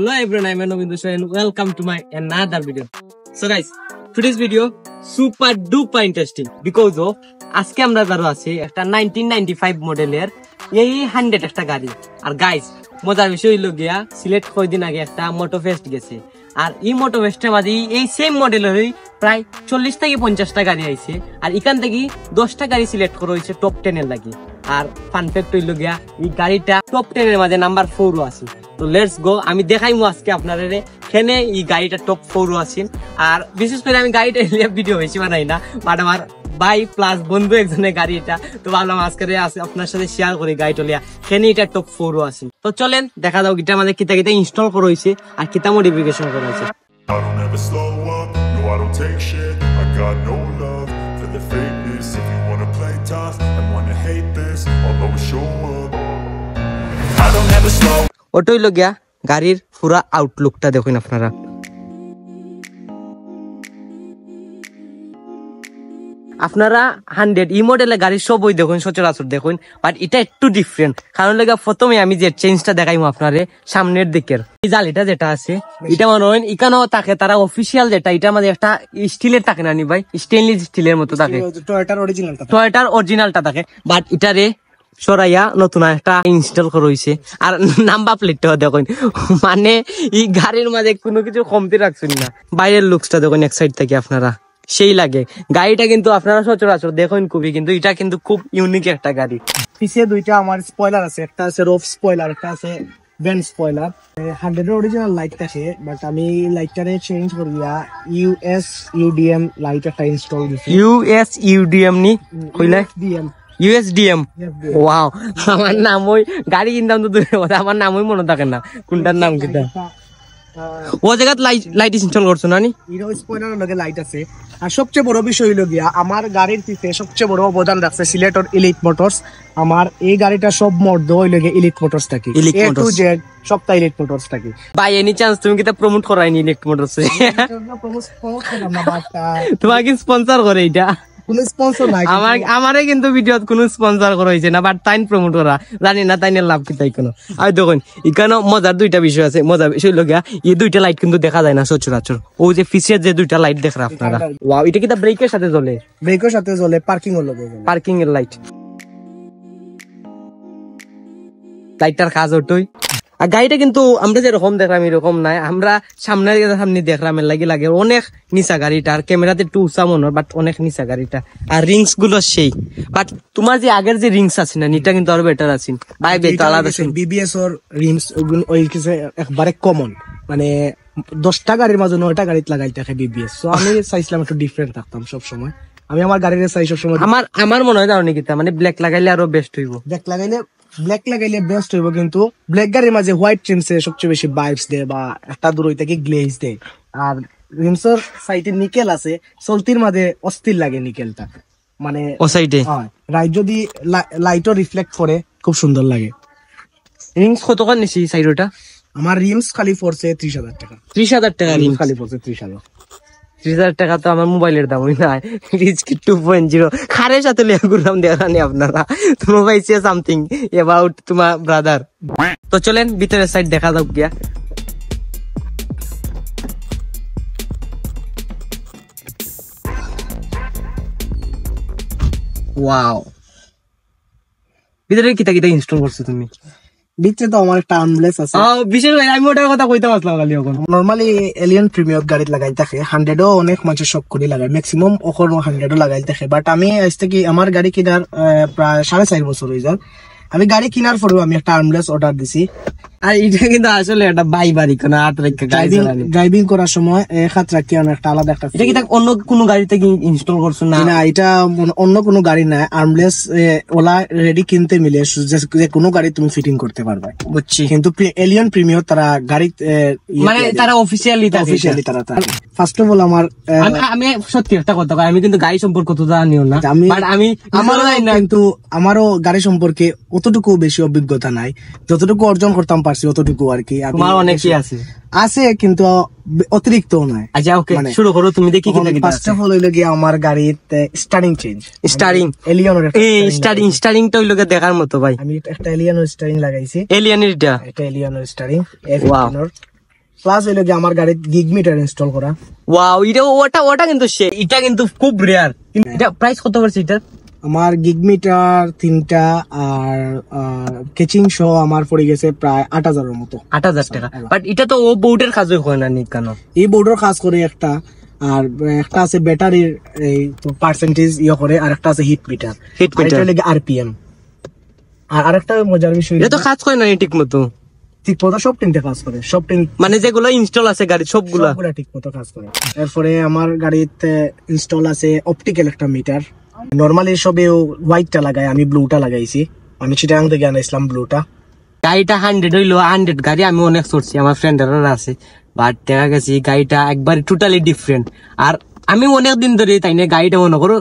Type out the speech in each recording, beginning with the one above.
Hello everyone, I'm Anubindu Show and welcome to my another video. So guys, today's video super duper interesting because of আজকে আমরা যারা আছি একটা 1995 মডেলের এই 100 একটা গাড়ি। আর গাইস মজার বিষয় হইলো গিয়া সিলেট কয়দিন আগে একটা মোটোফেস্ট গেছে আর এই মোটোফেস্টের মাঝে এই সেম মডেলেরই প্রায় 40 থেকে 50টা গাড়ি আইছে আর এখান থেকে 10টা গাড়ি সিলেক্ট করা হয়েছে টপ 10 এর লাগি। আর ফান ফ্যাক্ট হইলো গিয়া এই গাড়িটা টপ 10 এর মাঝে নাম্বার 4 আছে। তো লেটস গো, আমি দেখাইমু আজকে আপনাদের এখানে এই গাড়িটা টপ 4 আছে। আর বিশেষ করে আমি গাড়িটা ভিডিও বেশি বানাই না, বাট আমার ভাই প্লাস বন্ধু একজনের গাড়ি এটা, তো ভাবলাম আজকে আপনার সাথে শেয়ার করি গাড়িটা লিয়া এখানে এটা টপ 4 আছে। তো চলেন দেখা যাও গিটার মধ্যে কিতা কিতা ইনস্টল করা হয়েছে আর কিতা মডিফিকেশন করা হয়েছে। ওটাই লগিয়া গাড়ির পুরা আউটলুকটা দেখুন আপনারা। আপনারা 100 ই মডেলের গাড়ি সবই দেখুন, সচরাচর দেখুন, বাট এটা একটু ডিফারেন্ট। কারণ লগিয়া প্রথমে আমি যে চেঞ্জটা দেখাইমু আপনারে সামনের দিকের এই জালিটা যেটা আছে এটা মনে হয় এখানেও থাকে, তারা অফিসিয়াল যেটা এটা আমাদের একটা স্টিলের থাকে না নি ভাই, স্টেনলেস স্টিলের মতো থাকে, টয়োটার অরিজিনালটা থাকে, বাট এটারে সরাইয়া নতুন একটা ইনস্টল করা হয়েছে। আর নাম্বার প্লেটটাও দেখুন, মানে এই গাড়ির মাঝে কোনো কিছু কমতি রাখছেন না। বাইরের লুকসটা দেখুন এক সাইড থেকে আপনারা সেই লাগে। গাড়িটা কিন্তু আপনারা সচরাচর দেখুন খুবই, কিন্তু এটা কিন্তু খুব ইউনিক একটা গাড়ি। পিছিয়ে দুইটা আমার স্পয়লার আছে, একটা আছে রোফ স্পয়লার, একটা আছে ভেন্ট স্পয়লার। 100 এর অরিজিনাল লাইট আছে, বাট আমি লাইটটারে চেঞ্জ করিয়া ইউএস ইউডিএম লাইট একটা ইনস্টল দিছি। ইউএস ইউডিএম নি কইলা? ডিএম ইউএসডিএম। ওয়াও, আমার নাম ওই গাড়ি কিনতাম তো দূরের কথা, আমার নাম ওই মনে থাকে না কোনটার নাম কিটা। ও জায়গাত লাইট ইনস্টল করছো না নি? হিরো স্পয়লারের লগে লাইট আছে। আর সবচেয়ে বড় বিষয় হইলো গিয়া আমার গাড়ির পিছে সবচেয়ে বড় অবদান রাখছে সিলেটর ইলিট মোটরস। আমার এই গাড়িটা সব মর্দ হইলো গিয়া ইলিট মোটরস থাকি, এ টু জেড সবটা ইলিট মোটরস থাকি। বাই এনি চান্স তুমি কিটা প্রমোট করাইনি ইলিট মোটরস? তোমাকে স্পন্সর করে এটা? কোন স্পন্সর নাই আমারে কিন্তু ভিডিওত কোনো স্পন্সর করা হয়েছে না, বাট তাইন প্রমোট করা জানি না তাইনের লাভ কি তাই কোনো। আর দেখুন এখানে মজার দুইটা বিষয় আছে। মজার বিষয় হলো গিয়া এই দুইটা লাইট কিন্তু দেখা যায় না সচরাচর। ও যে পিছের যে দুইটা লাইট দেখেন আপনারা, ওয়াও, এটা কিটা ব্রেকের সাথে জ্বলে? ব্রেকের সাথে জ্বলে, পার্কিং এর লগে জ্বলে, পার্কিং এর লাইট। লাইটটার কাজ ওটাই। আর গাড়িটা কিন্তু আমরা যেরকম দেখলাম এরকম নাই, আমরা সামনে দেখলাম লাগে অনেক নিচা গাড়িটা। আর ক্যামেরাতে একটু উঁচা মনে হয়, বাট অনেক নিচা গাড়িটা। আর রিংস গুলো সেই, বাট তোমার যে আগের যে রিংস আছে না এটা কিন্তু আরো বেটার আছে। ভাই বেটার আলাদা বিবিএস ওর রিংস ওই কিছু একবারে কমন, মানে 10টা গাড়ির মাঝে 9টা গাড়িতে লাগাইতে থাকে বিবিএস। তো আমি চাইছিলাম একটু ডিফারেন্ট থাকতাম সব সময়। আমি আমার গাড়ির চাই সব সময় আমার মনে হয় জানো কিতা, মানে ব্ল্যাক লাগাইলে আরো বেস্ট হইব। ব্ল্যাক লাগাইলে বেস্ট হইব, কিন্তু ব্ল্যাক গাড়ির মাঝে হোয়াইট ট্রিমসে সবচেয়ে বেশি ভাইবস দেয় বা একটা দূর থেকে গ্লেজ দেয়। আর রিমসের সাইডে নিকেল আছে, চলতির মাঝে অস্থির লাগে নিকেলটা, মানে ও সাইডে রাইট যদি লাইটও রিফ্লেক্ট করে খুব সুন্দর লাগে। রিংস কত করে নিছি সাইড ওটা? আমার রিমস খালি পড়ছে 30,000 টাকা। 30,000 টাকা রিমস খালি পড়ছে 30,000। 30,000 টাকা তো আমার মোবাইলের দাম হই না। রিচকি 2.0 খারের সাথে লিয়া ঘুরলাম দেখানি আপনারা। তুমি পাইছে সামথিং অ্যাবাউট তোমার ব্রাদার। তো চলেন ভিতরের সাইড দেখা যাক গিয়া। ওয়াও, ভিতরে কিতা কিতা ইনস্টল করছো তুমি? দিচ্ছে তো আমার একটা আর্মলেস আছে। বিশেষ করে আমি ওটার কথা কইতে পারলাম খালি। এখন নরমালি এলিয়ন প্রিমিয়ার গাড়ি লাগাই থাকে 100ও অনেক মানুষ শখ করে লাগায়, ম্যাক্সিমাম ওখন 100ও লাগাই থাকে। বাট আমি আজ থেকে আমার গাড়ি কেনার প্রায় 4.5 বছর হয়ে যায়। আমি গাড়ি কেনার পরেও আমি একটা আর্মলেস অর্ডার দিছি। আর এটা কিন্তু আসলে একটা বাই বাড়ি কোন ড্রাইভিং করার সময় হাত রাখি একটা আলাদা একটা। এটা কি অন্য কোনো গাড়িতে ইনস্টল করছো না? না, এটা অন্য কোনো গাড়ি না, আর্মলেস ওলা রেডি কিনতে মিলে যে কোনো গাড়ি তুমি ফিটিং করতে পারবে, বুঝছি। কিন্তু এলিয়ন প্রিমিয়ার তারা গাড়ি মানে তারা অফিসিয়ালি তারা ফার্স্ট অফ অল আমি সত্যি একটা কথা, আমি কিন্তু গাড়ি সম্পর্কে তো জানিও না, কিন্তু আমারও গাড়ি সম্পর্কে অতটুকু বেশি অভিজ্ঞতা নাই। যতটুকু অর্জন করতাম পারছি অতটুকু আর কি। তোমার অনেকই আছে কিন্তু অতিরিক্ত নয়। আচ্ছা ওকে, শুরু করো তুমি। দেখি ফার্স্ট অফ অল হইলো গিয়ে আমার গাড়িতে স্টারিং চেঞ্জ। স্টারিং এলিয়নের স্টারিংটা হইলো দেখার মতো ভাই। আমি একটা এলিয়নের স্টারিং লাগাইছি। এলিয়নের এটা এলিয়নের স্টারিং। প্লাস হইলো কি আমার গাড়ির গিগ মিটার ইনস্টল করা। ওয়াও, ওটা কিন্তু এটা কিন্তু খুব রেয়ার। এটা প্রাইস কত পড়ছে এটা? আমার গিগ মিটার 3টা আর কেচিং সহ আমার পড়ে গেছে প্রায় 8,000 মতো। 8,000 টাকা। বাট এটা তো ও বোর্ডের কাজই হয় না নি কেন? এই বোর্ডের কাজ করে একটা, আর একটা আছে ব্যাটারির এই পার্সেন্টেজ করে, আর একটা আছে হিট মিটার। এটা লাগে আরপিএম। আর আরেকটা মজার বিষয়, এটা তো কাজ করে না ঠিক মতো। ঠিক মতো সব টিনতে কাজ করে, সব টিন মানে যেগুলো ইনস্টল আছে গাড়ি সবগুলা ঠিক মতো কাজ করে। এরপরে আমার গাড়িতে ইনস্টল আছে অপটিক্যাল একটা মিটার। নরমালি সবেও হোয়াইটটা লাগায়, আমি ব্লুটা লাগাইছি। আমি চিটাগাং থেকে আনাইছিলাম ব্লুটা। গাড়িটা 100 হইলো, 100 গাড়ি আমি অনেক চড়ছি, আমার ফ্রেন্ডের আছে। বাট দেখা গেছে গাড়িটা একবার টোটালি ডিফারেন্ট। আর আমি অনেক দিন ধরে তাই না গাড়িটা মনে করো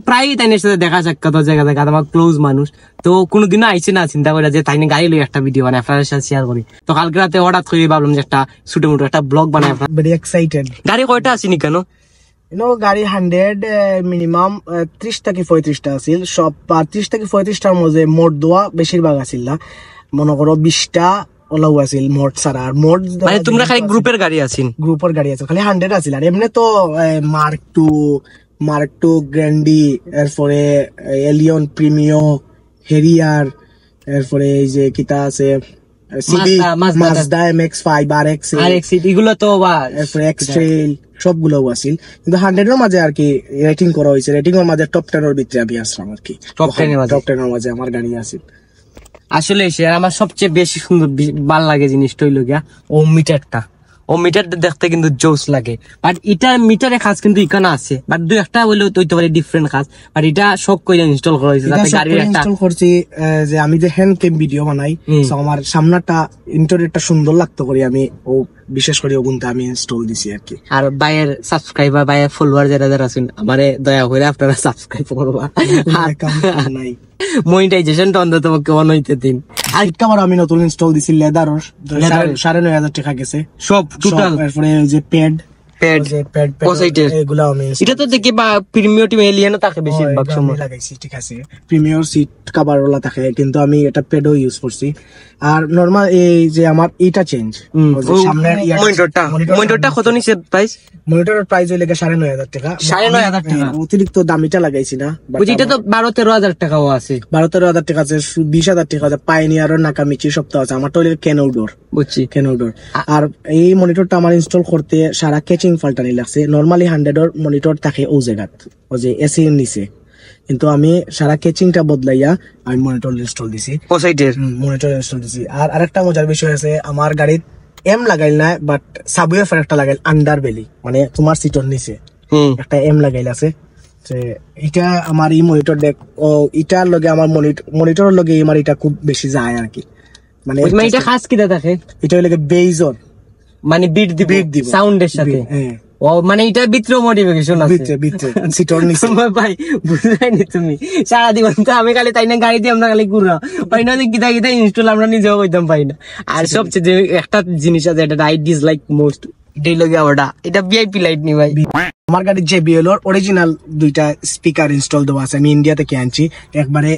প্রায় তাইনের সাথে দেখা সাক্ষাৎ জায়গা আমার ক্লোজ মানুষ। তো কোনোদিনও আইসে না চিন্তা করে যে তাই গাড়ি লই একটা ভিডিও বানাই আপনার সাথে শেয়ার করি। তো কালকে রাতে হঠাৎ করে ভাবলাম যে একটা ছোট মোটো একটা ব্লগ বানাই। Very excited. গাড়ি কয়টা আসেনি কেন? গাড়ি 100 মিনিমাম 30 থেকে 35টা আছিল। সব 30 থেকে 35টার মধ্যে মোট দোয়া বেশিরভাগ আছিল না, মনে করো 20টা ওলাও আছিল মোট ছাড়া। আর মোট মানে তোমরা খালি গ্রুপের গাড়ি আছেন? গ্রুপের গাড়ি আছে খালি 100 আছিল। আর এমনি তো মার্ক টু গ্র্যান্ডি, এরপরে এলিয়ন প্রিমিও, হেরিয়ার, এরপরে এই যে কিতা আছে মাজদা MX-5 RX এগুলো তো এরপরে এক্সট্রেল সবগুলো আছিল। কিন্তু 100-এর মাঝে আর কি রেটিং করা হয়েছে। রেটিং এর মাঝে টপ 10-এর ভিতরে আমি আসলাম আর কি। টপ 10-এর মাঝে আমার গাড়ি আছে। আসলে সে আমার সবচেয়ে বেশি সুন্দর ভালো লাগে জিনিসটা হইলো গিয়া ও মিটারটা। ও মিটারটা দেখতে কিন্তু জোস লাগে। বাট এটা মিটারের কাজ কিন্তু এখানে আছে, বাট দুই একটা হইলেও তো হইতে পারে ডিফারেন্ট কাজ। বাট এটা শখ করে ইনস্টল করা হয়েছে যাতে গাড়ির একটা ইনস্টল করছি। যে আমি যে হ্যান্ড ক্যাম ভিডিও বানাই, আমার সামনাটা ইন্টারনেটটা সুন্দর লাগতো করি আমি, ও বিশেষ করে ওগুনটা আমি ইনস্টল দিছি আর কি। আর বাইয়ের সাবস্ক্রাইবার বাইয়ের ফলোয়ার যারা আছেন আমারে দয়া করে আপনারা সাবস্ক্রাইব করবা। নাই মনিটাইজেশনটা অন্তত অন হইতে দিন। আরেকটা বার আমি নতুন ইনস্টল দিছি লেদারর 9,500 টাকা গেছে সব টোটাল। এরপরে যে প্যাড এগুলা আমি এটা তো দেখি বা প্রিমিয়াম এলিয়ানও থাকে বেশিরভাগ সময় লাগাইছি। ঠিক আছে, প্রিমিয়াম সিট কভার ওলা থাকে, কিন্তু আমি এটা প্যাডও ইউজ করছি। আর নরমাল এই যে আমার এটা চেঞ্জ সামনের মনিটরটা কত নিছে প্রাইস? মনিটরের প্রাইস হইলে 9,500 টাকা। 9,500 টাকা অতিরিক্ত দামিটা লাগাইছি না। বুঝি এটা তো 12-13 হাজার টাকাও আছে। 12-13 হাজার টাকা আছে, 20,000 টাকা আছে। পাইনিয়ারের নাকামিচি সপ্তাহ আছে। আমারটা হইলে কেনোডোর, বুঝছি কেনোডোর। আর এই মনিটরটা আমার ইনস্টল করতে সারা কেচিং ফাল্টানি লাগছে। নরমালি 100-এর মনিটর থাকে ও জায়গাত, ও যে এসি এর নিচে, কিন্তু আমি সারা কেচিংটা বদলাইয়া আমি মনিটর ইনস্টল দিছি। মনিটর ইনস্টল দিছি। আর আরেকটা মজার বিষয় আছে, আমার গাড়ির এম লাগাইল না, বাট সাবওয়েফার একটা লাগাইল আন্ডার বেলি, মানে তোমার সিটর নিচে একটা এম লাগাইল আছে। এটা আমার এই মনিটর দেখ, ও এটার লগে আমার মনিটরের লগে আমার এটা খুব বেশি যায় আর কি। মানে এটা খাস কিটা থাকে, এটা হইলে বেজর, মানে বিট দিব সাউন্ডের সাথে। ও মানে এটা ভিতরে মডিফিকেশন আছে, ভিতরে সিটর নিচে। ভাই বুঝাইনি তুমি সারা জীবন তো আমি খালি তাই না গাড়ি দিয়ে আমরা খালি ঘুরা পাই না, কিতা কিতা ইনস্টল আমরা নিজেও কইতাম পাই না। আর সবচেয়ে যে একটা জিনিস আছে এটা আই ডিসলাইক মোস্ট, এটাই লগে ওটা, এটা ভিআইপি লাইট নি ভাই। আমার গাড়ির JBL এর অরিজিনাল 2টা স্পিকার ইনস্টল দেওয়া আছে, আমি ইন্ডিয়া থেকে আনছি একবারে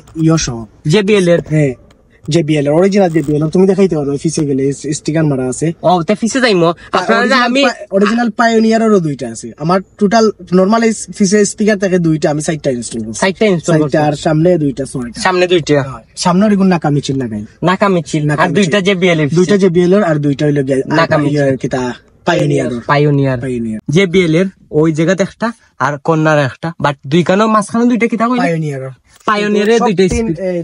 সহ। JBL এর? হ্যাঁ, JBL এর অরিজিনাল JBL তুমি দেখাইতে পারো, অফিসে গেলে স্টিকার মারা আছে। ও তে ফিসে যাইমো আপনারা। আমি অরিজিনাল পায়োনিয়ারেরও 2টা আছে। আমার টোটাল নরমাল ফিসে স্পিকার থেকে 2টা, আমি 4টা ইনস্টল করছি। 4টা ইনস্টল করছি। আর সামনে 2টা, সামনে 2টা, সামনে এরকম নাকামিচিল লাগাই, নাকামিচিল। আর 2টা JBL এর, 2টা JBL এর, আর 2টা হইলো নাকামিচিল কিতা পায়োনিয়ার। JBL এর ওই জায়গাতে একটা আর কর্নার একটা, বাট দুই কানো মাঝখানে 2টা কিতা কইলা? পায়োনিয়ারের 2টা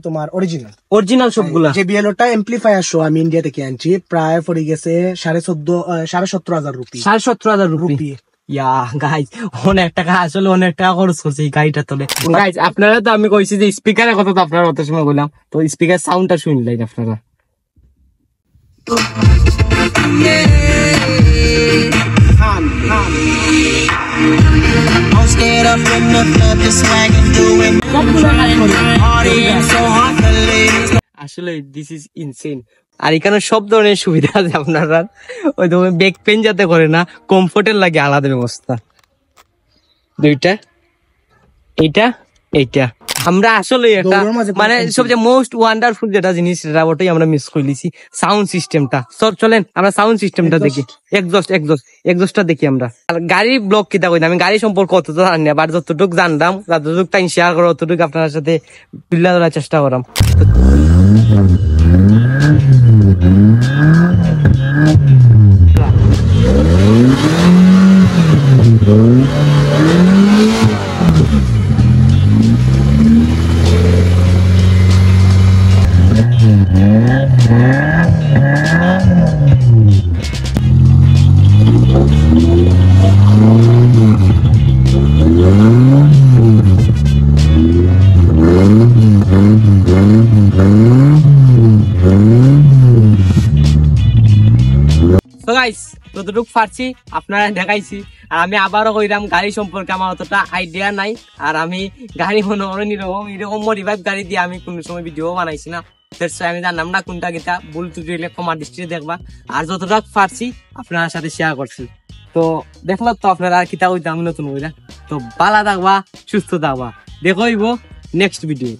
তোমার অরিজিনাল সবগুলা। JBL ওটা এমপ্লিফায়ার শো আমি ইন্ডিয়া থেকে আনছি, প্রায় পড়ে গেছে 17,500 রুপি। 17,500 রুপি। ইয়া গাইজ অনেক টাকা, আসলে অনেক টাকা খরচ করছে এই গাড়িটা তোলে। গাইজ আপনারা তো আমি কইছি যে স্পিকারের কথা তো আপনারা অত সময় বললাম, তো স্পিকার সাউন্ডটা শুনলেন আপনারা। আসলে দিস ইজ ইনসেন। আর এখানে সব ধরনের সুবিধা আছে আপনারা, ওই তো ব্যাক পেন যাতে করে না, কমফোর্টের লাগে আলাদা ব্যবস্থা। 2টা, এইটা আমরা আসলে একটা দৌড়ের মাঝে মানে সবচেয়ে মোস্ট ওয়ান্ডারফুল যেটা জিনিস সেটা ওটাই আমরা মিস করলিছি, সাউন্ড সিস্টেমটা। চলেন আমরা সাউন্ড সিস্টেমটা দেখি, এক্সস্টটা দেখি আমরা। আর গাড়ির ব্লগ কিতা কই, আমি গাড়ি সম্পর্কে অত জানি না, বাট যতটুকু জানলাম, যতটুকু টাইম শেয়ার করো, ততটুকু আপনার সাথে তুলে ধরার চেষ্টা করাম। তো গাইস যতটুকু পারছি আপনারা দেখাইছি, আর আমি আবারও কইরাম গাড়ি সম্পর্কে আমার অতটা আইডিয়া নাই। আর আমি গাড়ি মনে করেন এরকম মডিফাইড গাড়ি দিয়ে আমি কোনো সময় ভিডিও বানাইছি না, আমি জানলাম না কোনটা কিতা, ভুল ত্রুটি হলে ক্ষমার দৃষ্টিতে দেখবা। আর যতটা পারছি আপনার সাথে শেয়ার করছি। তো দেখলাম তো আপনারা কিতা কইতে আমি নতুন কইরা। তো ভালো থাকবা, সুস্থ থাকবা, দেখো নেক্সট ভিডিও।